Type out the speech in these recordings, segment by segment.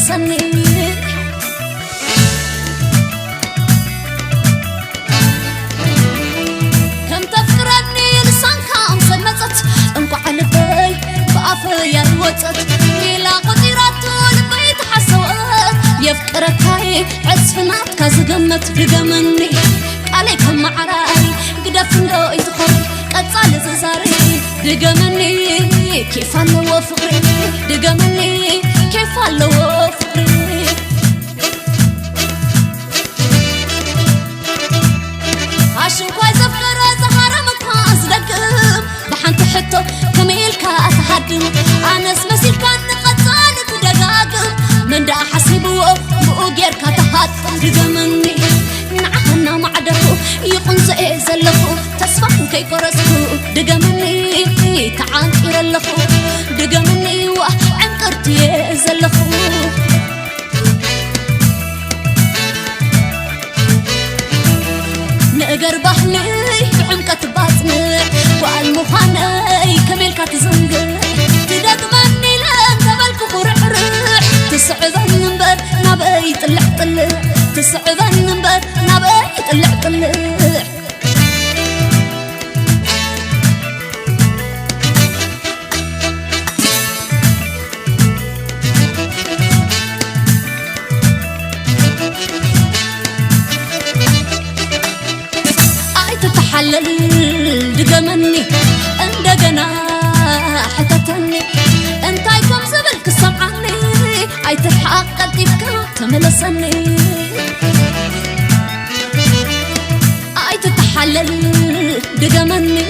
تملسني كم تفكرني لسانك أمسد مزت انقو على بي بأفيا الوتت إلا قدرات لبيت حسوات يفكرك هاي عزفنات كازقمت دقمني عليك معراي قدف لو يدخل قطال ززاري دقمني كيف اللو فقري دقمني كيف اللو فقري عشان كوي زفر زهر مكاس دقم بحنت حتو كميلك أتحدم أنا اسمسيل كان قطال تدقاقم من دا حسيبو بأوغير كتحطم دقمني نعهنا معدفو يقن زئي زلفو تسفحو كي قرسكو دقمني تعانكر اللخو دقمني وعنكرتي زلخو نقر بحلي عمكت باطنع والمخاني كميلك تزنقع تدقمني لان تبالكو قرعرع تسعذن نمبر نابي طلع طلع تسعذن نمبر نابي طلع طلع تتحلل دقمني اندقنا حتتني انت ايكم زبلك السمعني اي تتحقق تفكر تملسني اي تتحلل دقمني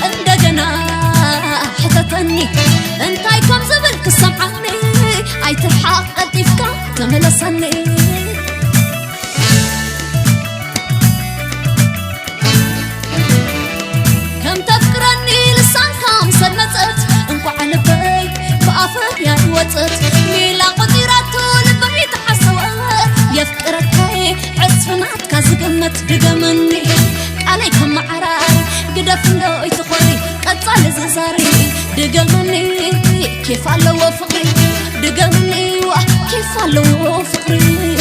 اندقنا حتتني انت ايكم زبلك السمعني اي تتحقق تفكر تملسني يا وطت ميلا قدراتو لبيت حسوات يفكرك هاي عصفنات كازقمت دقمني عليكم معراي قدف لو يتخلي قطال ززاري دقمني كيف اللو فقري دقمني كيف اللو فقري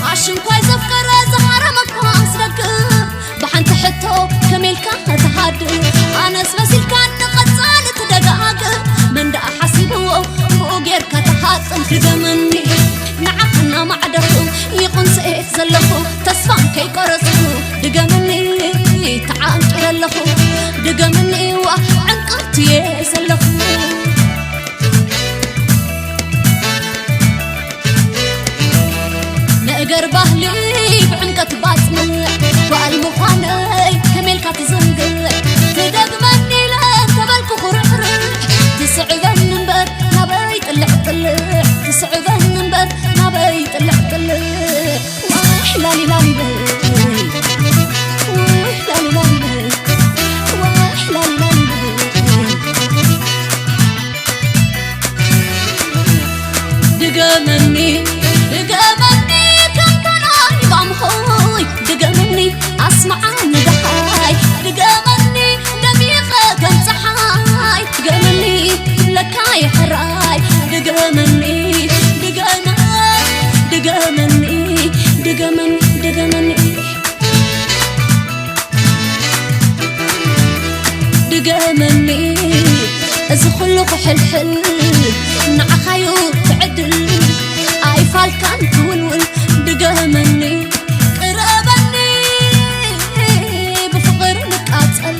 عشان كويس افكر زهر مكاس رقم بحنت حتو كميلك تهادم أنا اسمسيل كان قطال تدقاقم من دا حسيبو بوغير كتحاطم دقمني نعقنا معدفو يقن سيف زلخو تسفان كي قرصو دقمني تعانكر اللخو دقمني وعنقرتي زلخو نقر بهلي بعنقت باطنع والمخاني كميلك تزنقع تدقمني لان تبالكو قرعرع تسعذن نمبر نابي طلع طلع تسعذن نمبر نابي طلع طلع واحلالي لالي بي واحلالي لالي بي واحلالي لالي بي دقمني كم كناي بامخوي دقمني أسمع ندحاي دقمني دميغة كم صحاي دقمني لكاي حراي دقمني دقمني إذا خلق حل نعخيو تعدل أي فالكان تولول دقمني قربني بفقر مقاتل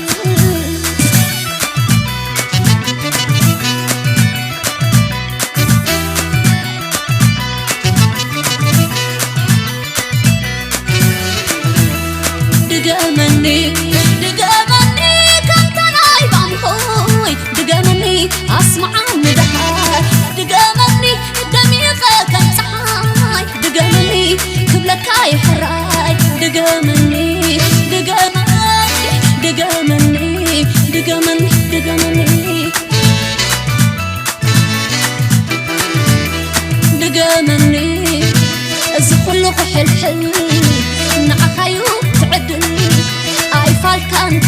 دقمني كم تناي بامخوي دقمني أسمع ندحاي دقمني دميغة كم صحاي دقمني كبلكاي حراي دقمني إذا خلق حل نعخيو تعدل أي فالكان